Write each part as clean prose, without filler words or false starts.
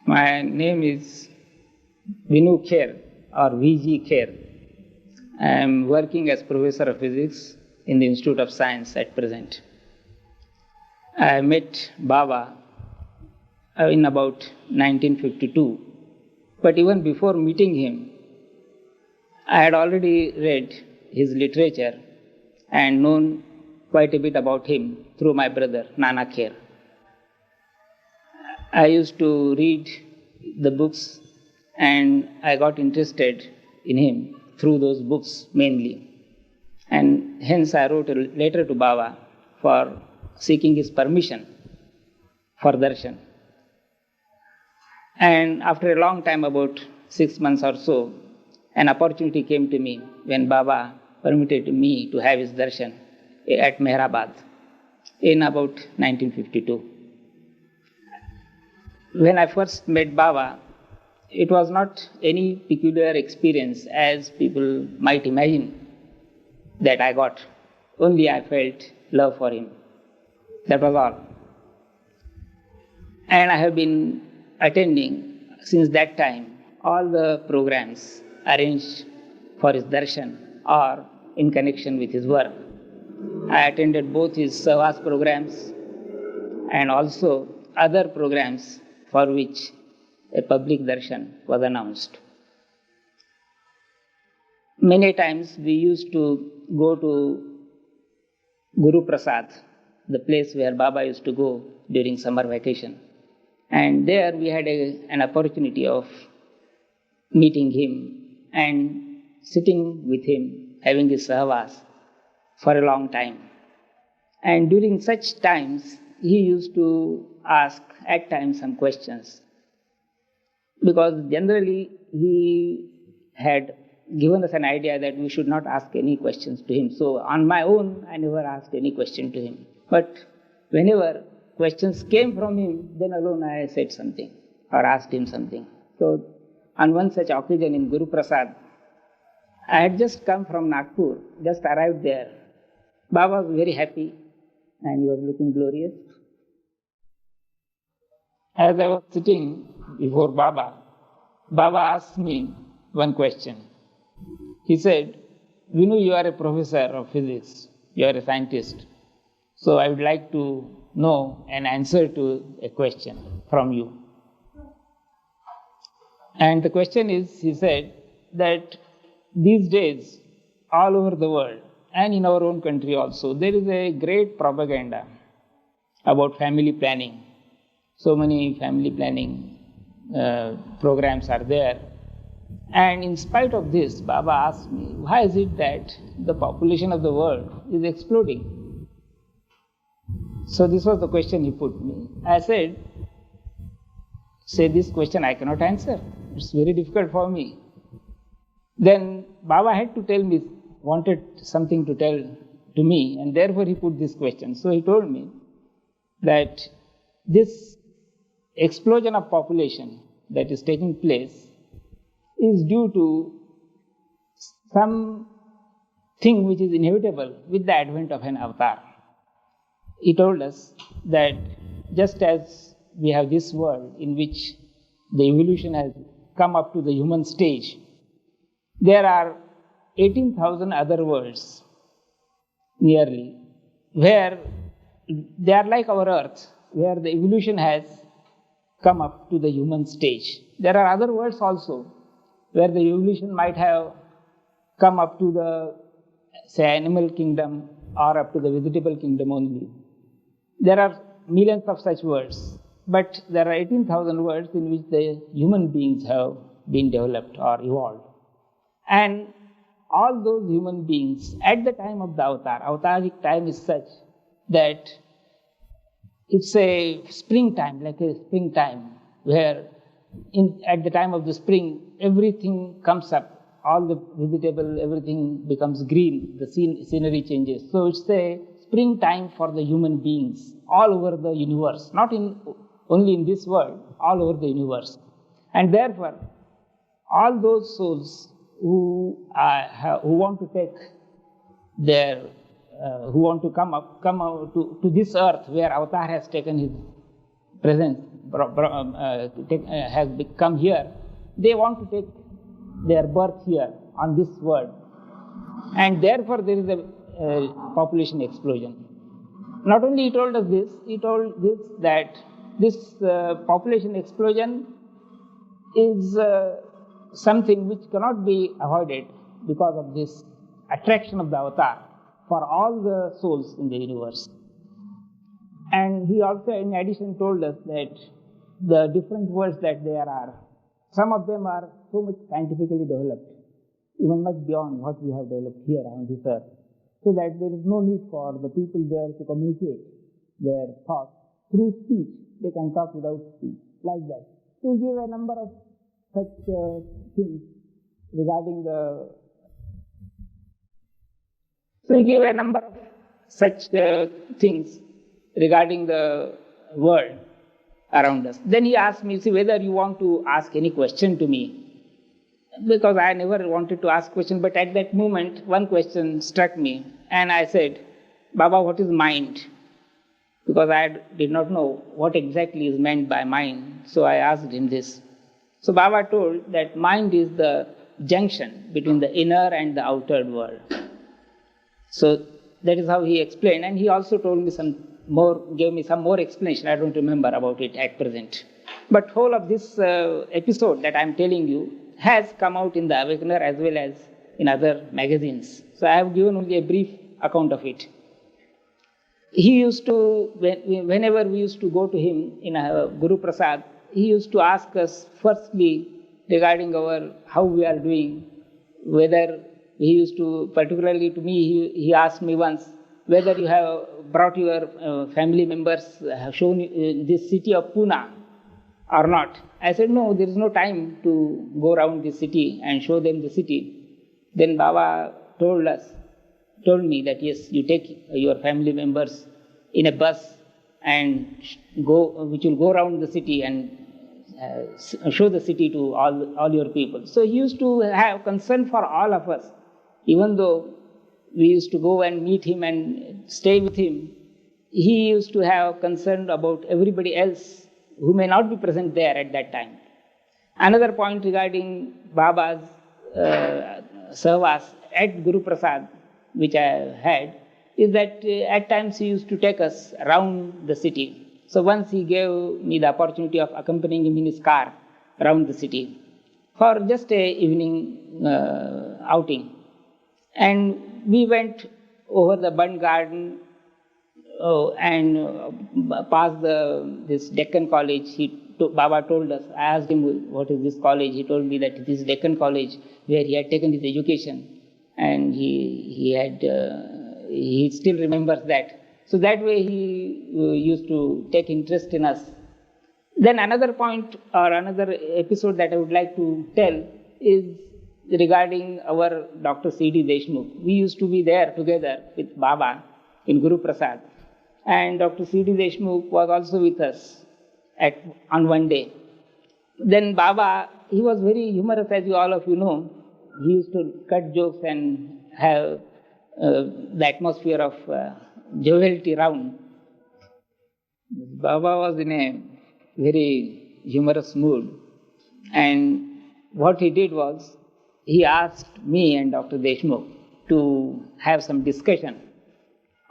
My name is Vinoo Kher or VG Kher. I am working as Professor of Physics in the Institute of Science at present. I met Baba in about 1952, but even before meeting him, I had already read his literature and known quite a bit about him through my brother, Nana Kher. I used to read the books and I got interested in him through those books mainly. And hence I wrote a letter to Baba for seeking his permission for darshan. And after a long time, about 6 months or so, an opportunity came to me when Baba permitted me to have his darshan at Meherabad in about 1952. When I first met Baba, it was not any peculiar experience as people might imagine that I got. Only I felt love for him. That was all. And I have been attending since that time all the programs arranged for his darshan or in connection with his work. I attended both his Sahwas programs and also other programs for which a public darshan was announced. Many times we used to go to Guru Prasad, the place where Baba used to go during summer vacation. And there we had an opportunity of meeting him and sitting with him, having his sahwas for a long time. And during such times, he used to ask at times some questions, because generally he had given us an idea that we should not ask any questions to him. So on my own, I never asked any question to him. But whenever questions came from him, then alone I said something or asked him something. So on one such occasion in Guru Prasad, I had just come from Nagpur, just arrived there. Baba was very happy and he was looking glorious. As I was sitting before Baba, Baba asked me one question. He said, "Vinoo, you are a professor of physics, you are a scientist. So I would like to know an answer to a question from you." And the question is, he said, that these days, all over the world, and in our own country also, there is a great propaganda about family planning. So many family planning programs are there. And in spite of this, Baba asked me, why is it that the population of the world is exploding? So this was the question he put me. I said, this question I cannot answer. It's very difficult for me. Then Baba had to tell me, wanted something to tell to me, and therefore he put this question. So he told me that this explosion of population that is taking place is due to something which is inevitable with the advent of an avatar. He told us that just as we have this world in which the evolution has come up to the human stage, there are 18,000 other worlds nearly where they are like our earth, where the evolution has come up to the human stage. There are other worlds also where the evolution might have come up to the, say, animal kingdom or up to the vegetable kingdom only. There are millions of such worlds, but there are 18,000 worlds in which the human beings have been developed or evolved. And all those human beings, at the time of the avatar, avataric time is such that it's a springtime, like a springtime, where at the time of the spring, everything comes up, all the vegetable, everything becomes green, the scenery changes. So it's a springtime for the human beings all over the universe, not only in this world, all over the universe. And therefore, all those souls who want to take their who want to come out to this earth where Avatar has taken his presence, come here, they want to take their birth here on this world, and therefore there is a population explosion. Not only he told us this, he told this that this population explosion is something which cannot be avoided because of this attraction of the avatar for all the souls in the universe. And he also in addition told us that the different worlds that there are, some of them are so much scientifically developed, even much beyond what we have developed here on this earth, so that there is no need for the people there to communicate their thoughts through speech. They can talk without speech, like that. So he gave a number of such things regarding the world around us. Then he asked me, see, whether you want to ask any question to me, because I never wanted to ask question, but at that moment one question struck me, and I said, Baba, what is mind? Because I did not know what exactly is meant by mind, so I asked him this. So Baba told that mind is the junction between the inner and the outer world. So that is how he explained, and he also told me gave me some more explanation. I don't remember about it at present. But whole of this episode that I am telling you has come out in the Awakener as well as in other magazines. So I have given only a brief account of it. He used to, whenever we used to go to him in Guru Prasad, he used to ask us firstly regarding how we are doing, whether he used to, particularly to me, he asked me once, whether you have brought your family members, have shown this city of Pune or not. I said, no, there is no time to go around the city and show them the city. Then Baba told me that yes, you take your family members in a bus and which will go around the city and show the city to all your people. So he used to have concern for all of us. Even though we used to go and meet him and stay with him, he used to have concern about everybody else who may not be present there at that time. Another point regarding Baba's Sahvas at Guru Prasad, which I had, is that at times he used to take us around the city. So once he gave me the opportunity of accompanying him in his car around the city for just a evening outing. And we went over the Bund Garden and past this Deccan College. Baba told us, I asked him, what is this college? He told me that this is Deccan College, where he had taken his education, and he still remembers that. So that way he used to take interest in us. Then another point or another episode that I would like to tell is regarding our Dr. C.D. Deshmukh. We used to be there together with Baba in Guru Prasad, and Dr. C.D. Deshmukh was also with us on one day. Then Baba, he was very humorous, as all of you know. He used to cut jokes and have the atmosphere of joviality round. Baba was in a very humorous mood, and what he did was, he asked me and Dr. Deshmukh to have some discussion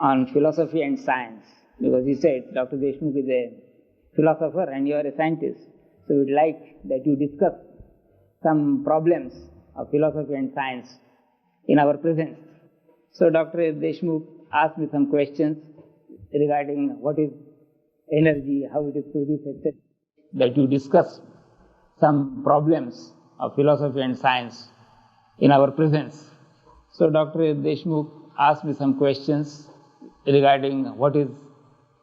on philosophy and science, because he said, Dr. Deshmukh is a philosopher and you are a scientist, so we would like that you discuss some problems of philosophy and science in our presence. So Dr. Deshmukh asked me some questions regarding what is energy, how it is produced, etc., that you discuss some problems of philosophy and science in our presence. So Dr. Deshmukh asked me some questions regarding what is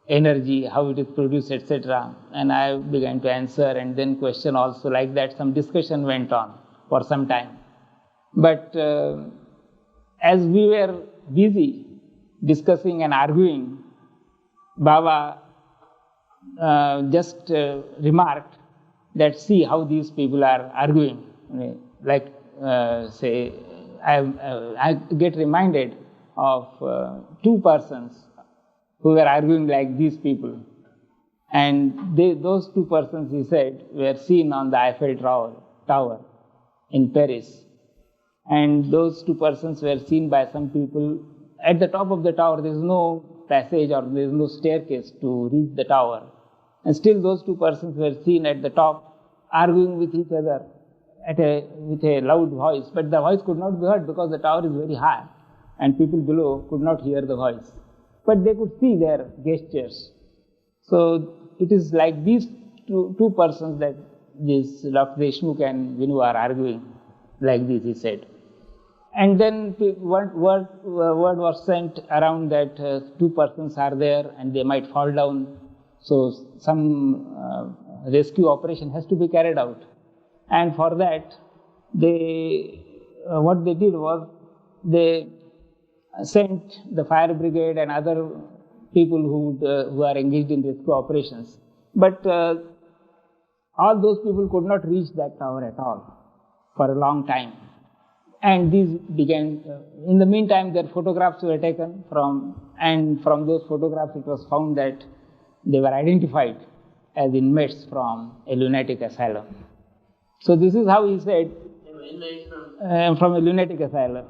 energy, how it is produced, etc. And I began to answer, and then question also like that. Some discussion went on for some time. But as we were busy discussing and arguing, Baba just remarked that see how these people are arguing. Like I get reminded of two persons who were arguing like these people. And those two persons, he said, were seen on the Eiffel Tower in Paris. And those two persons were seen by some people. At the top of the tower, there is no passage or there is no staircase to reach the tower. And still those two persons were seen at the top arguing with each other with a loud voice. But the voice could not be heard because the tower is very high and people below could not hear the voice. But they could see their gestures. So it is like these two persons that this Dr. Deshmukh and Vinoo are arguing like this, he said. And then word was sent around that two persons are there and they might fall down. So some rescue operation has to be carried out. And for that, what they did was they sent the fire brigade and other people who are engaged in rescue operations. But all those people could not reach that tower at all for a long time. And these began, in the meantime, their photographs were taken and from those photographs it was found that they were identified as inmates from a lunatic asylum. So this is how he said, from a lunatic asylum.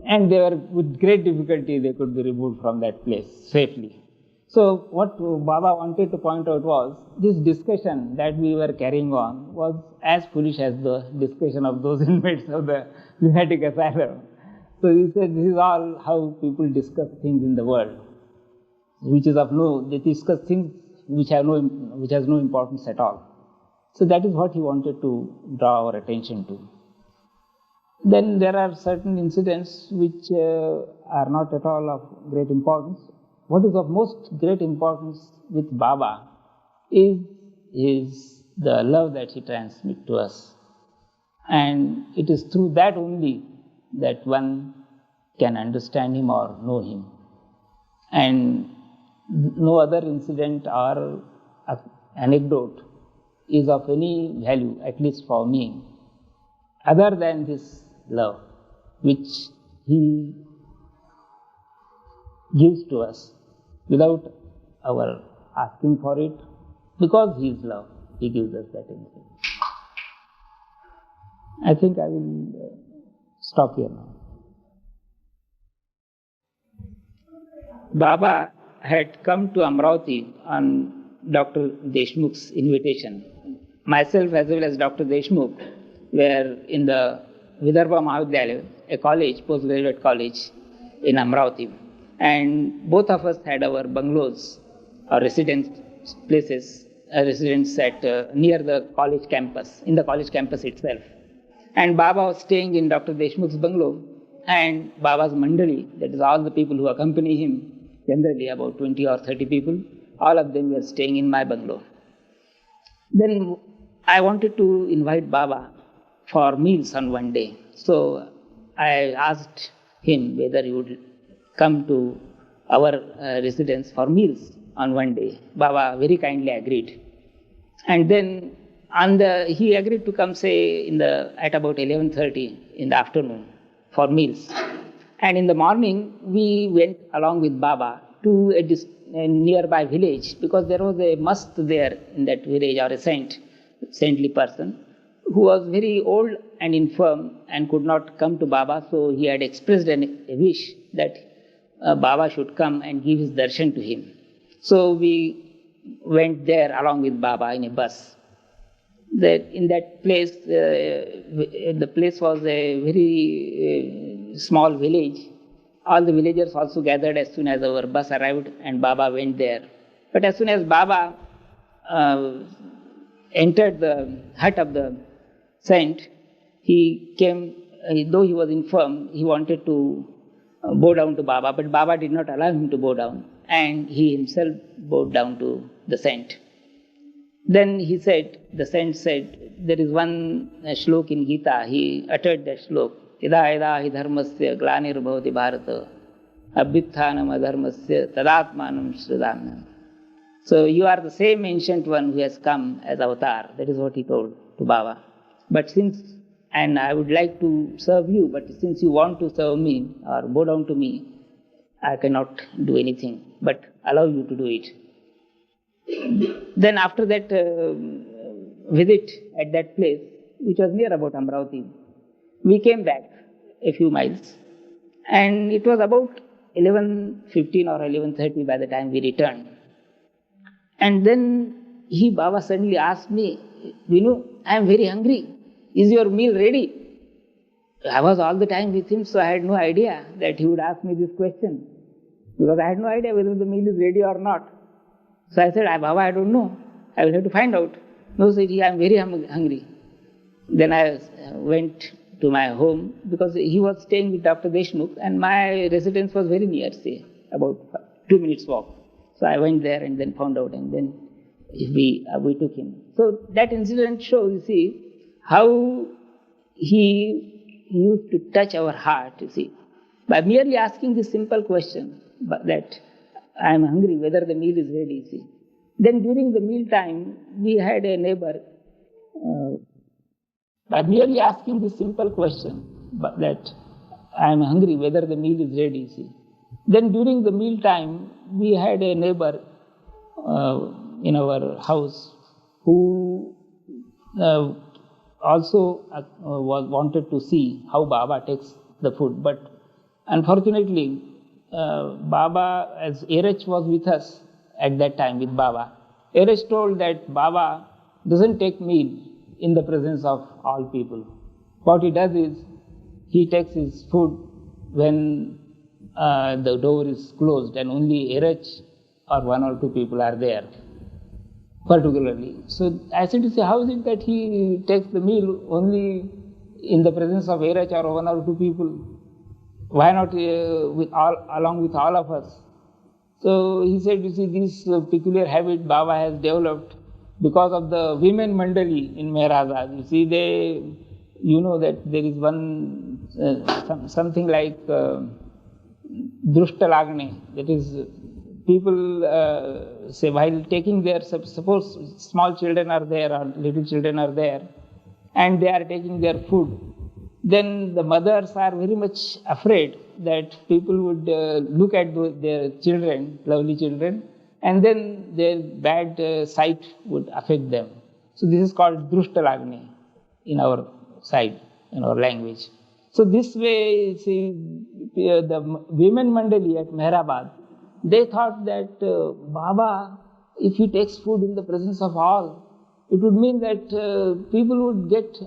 And they were, with great difficulty, they could be removed from that place safely. So what Baba wanted to point out was, this discussion that we were carrying on was as foolish as the discussion of those inmates of the lunatic asylum. So he said, this is all how people discuss things in the world, they discuss things which has no importance at all. So that is what he wanted to draw our attention to. Then there are certain incidents which are not at all of great importance. What is of most great importance with Baba is the love that he transmits to us. And it is through that only that one can understand him or know him. And no other incident or anecdote is of any value, at least for me, other than this love which he gives to us without our asking for it. Because he is love, he gives us that insight. I think I will stop here now. Baba had come to Amravati on Dr. Deshmukh's invitation. Myself as well as Dr. Deshmukh were in the Vidarbha Mahavidyalaya, a college, postgraduate college in Amravati. And both of us had our bungalows or residence places, residence at near the college campus, in the college campus itself. And Baba was staying in Dr. Deshmukh's bungalow, and Baba's Mandali, that is all the people who accompany him, generally about 20 or 30 people, all of them were staying in my bungalow. Then I wanted to invite Baba for meals on one day. So I asked him whether he would come to our residence for meals on one day. Baba very kindly agreed. And then he agreed to come, say, at about 11:30 in the afternoon for meals. And in the morning, we went along with Baba to a nearby village, because there was a must there in that village, or a saintly person, who was very old and infirm and could not come to Baba. So he had expressed a wish that Baba should come and give his darshan to him. So we went there along with Baba in a bus. In that place, the place was a very small village. All the villagers also gathered as soon as our bus arrived, and Baba went there. But as soon as Baba entered the hut of the saint, he came, though he was infirm, he wanted to bow down to Baba, but Baba did not allow him to bow down, and he himself bowed down to the saint. Then the saint said, there is one shlok in Gita, he uttered that shlok, Ida ida hi dharmasya glanirbhavati bharata abhithanam adharmasya tadatmanam sridhamyam. So you are the same ancient one who has come as avatar. That is what he told to Baba. But and I would like to serve you, but since you want to serve me or bow down to me, I cannot do anything but allow you to do it. Then after that visit at that place, which was near about Amravati, we came back a few miles, and it was about 11:15 or 11:30 by the time we returned. And then Baba suddenly asked me, Vinu, I am very hungry. Is your meal ready? I was all the time with him, so I had no idea that he would ask me this question, because I had no idea whether the meal is ready or not. So I said, Baba, I don't know. I will have to find out. No, said he, I am very hungry. Then I went to my home, because he was staying with Dr. Deshmukh, and my residence was very near, say, about 2 minutes walk. So I went there and then found out, and then we took him. So that incident shows, you see, how he used to touch our heart, you see, by merely asking this simple question, that I am hungry, whether the meal is ready, you see. Then during the meal time, we had a neighbor, by merely asking this simple question, that I am hungry, whether the meal is ready, you see. Then during the meal time, we had a neighbor in our house who also wanted to see how Baba takes the food. But unfortunately, Baba, as Erech was with us at that time with Baba, Erech told that Baba doesn't take meal in the presence of all people. What he does is, he takes his food when the door is closed and only Erech or 1 or 2 people are there, particularly. So I said to say, how is it that he takes the meal only in the presence of Erech or 1 or 2 people? Why not along with all of us? So he said, you see, this peculiar habit Baba has developed because of the women Mandali in Meher. You see, you know that there is one, something like Drushta Lagne, that is, people say while taking their, suppose small children are there or little children are there, and they are taking their food, then the mothers are very much afraid that people would look at their children, lovely children, and then their bad sight would affect them. So this is called Drushta Lagne in our side, in our language. So this way, see, the women Mandali at Meherabad, they thought that Baba, if he takes food in the presence of all, it would mean that people would get,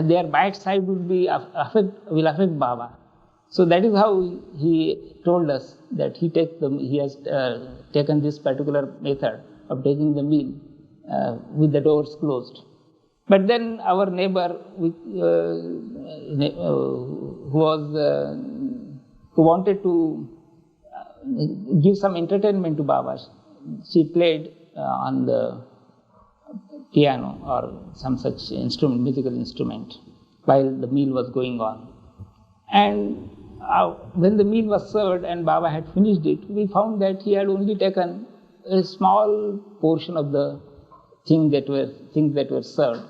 their bad side would be will affect Baba. So that is how he told us that he has taken this particular method of taking the meal with the doors closed. But then our neighbor, who wanted to give some entertainment to Baba, she played on the piano or some such instrument, musical instrument, while the meal was going on. And when the meal was served and Baba had finished it, we found that he had only taken a small portion of the things that were served.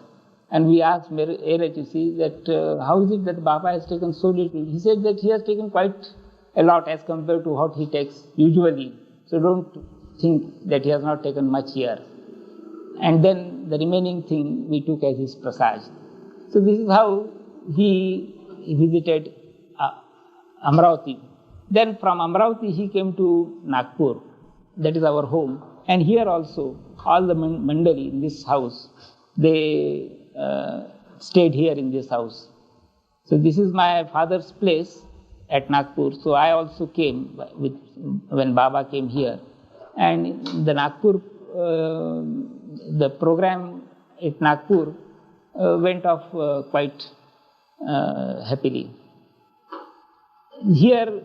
And we asked Erech, you see, that how is it that Baba has taken so little? He said that he has taken quite a lot as compared to what he takes usually. So don't think that he has not taken much here. And then the remaining thing we took as his prasad. So this is how he visited Amravati. Then from Amravati he came to Nagpur, that is our home. And here also, all the Mandali in this house, they stayed here in this house. So this is my father's place at Nagpur. So I also came when Baba came here. And the Nagpur, the program at Nagpur went off quite happily. Here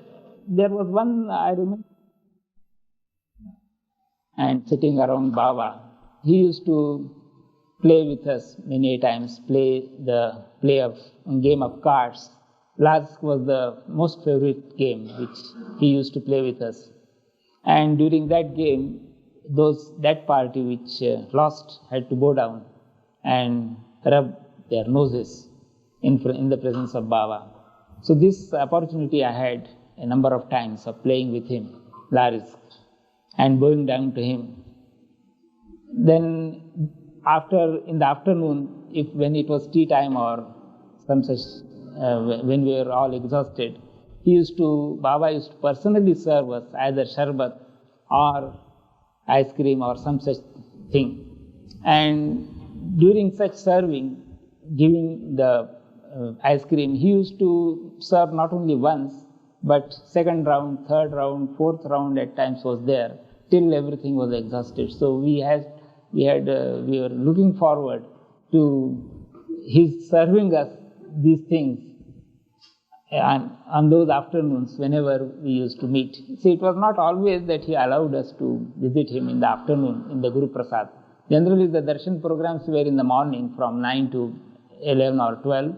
there was one, I remember, and sitting around Baba, he used to play with us many times, play a game of cards. Lask was the most favorite game which he used to play with us. And during that game, that party which lost had to go down and rub their noses in the presence of Baba. So this opportunity I had a number of times of playing with him, Larisk, and going down to him Then in the afternoon, when it was tea time or some such, when we were all exhausted, Baba used to personally serve us either sharbat or ice cream or some such thing. And during such serving, giving the ice cream, he used to serve not only once, but second round, third round, fourth round at times was there, till everything was exhausted. So we were looking forward to his serving us these things on those afternoons whenever we used to meet. See, it was not always that he allowed us to visit him in the afternoon in the Guru Prasad. Generally, the darshan programs were in the morning from 9 to 11 or 12,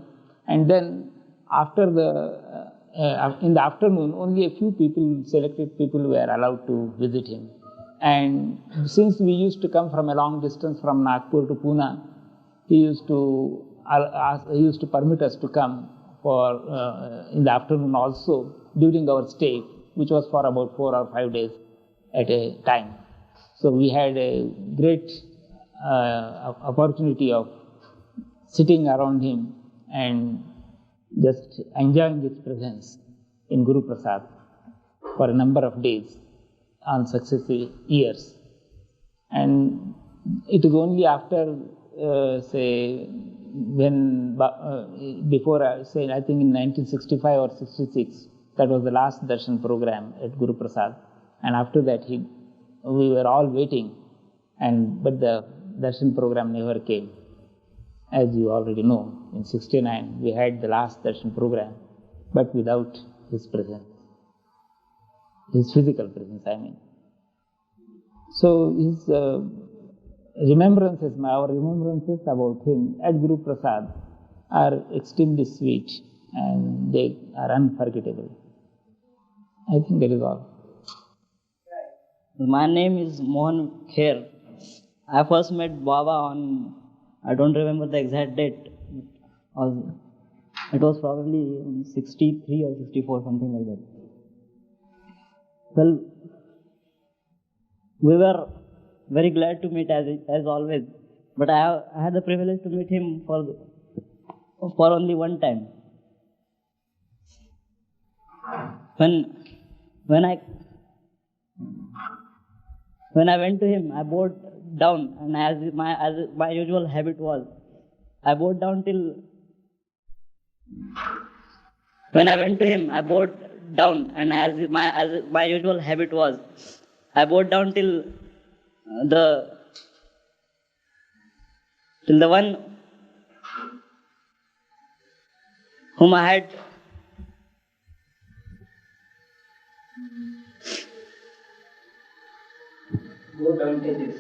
and then in the afternoon, only a few selected people were allowed to visit him. And since we used to come from a long distance from Nagpur to Pune, he used to permit us to come in the afternoon also during our stay, which was for about 4 or 5 days at a time. So we had a great opportunity of sitting around him and just enjoying his presence in Guru Prasad for a number of days on successive years. And it is only after, I think in 1965 or 66, that was the last darshan program at Guru Prasad. And after that, we were all waiting, but the darshan program never came. As you already know, in 69, we had the last darshan program, but without his presence, his physical presence, I mean. So his our remembrances about him at Guru Prasad are extremely sweet, and they are unforgettable. I think that is all. My name is Mohan Kher. I first met Baba on, I don't remember the exact date. It was probably 63 or 64, something like that. Well, we were very glad to meet as always, but I had the privilege to meet him for only one time. When I went to him, I bowed down, and as my usual habit was, I bowed down till. When I went to him, I bowed down, and as my usual habit was, I bowed down till the one whom I had Go down to this.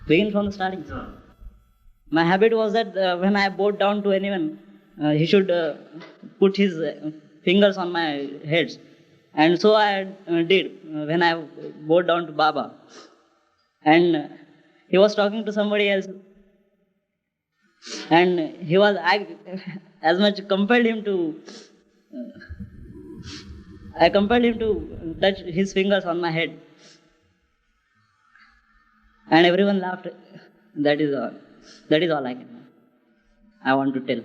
Begin from the starting. My habit was that when I bowed down to anyone, he should put his fingers on my head. And so I did when I bowed down to Baba. And he was talking to somebody else. And I as much compelled him to, I compelled him to touch his fingers on my head. And everyone laughed. That is all I want to tell.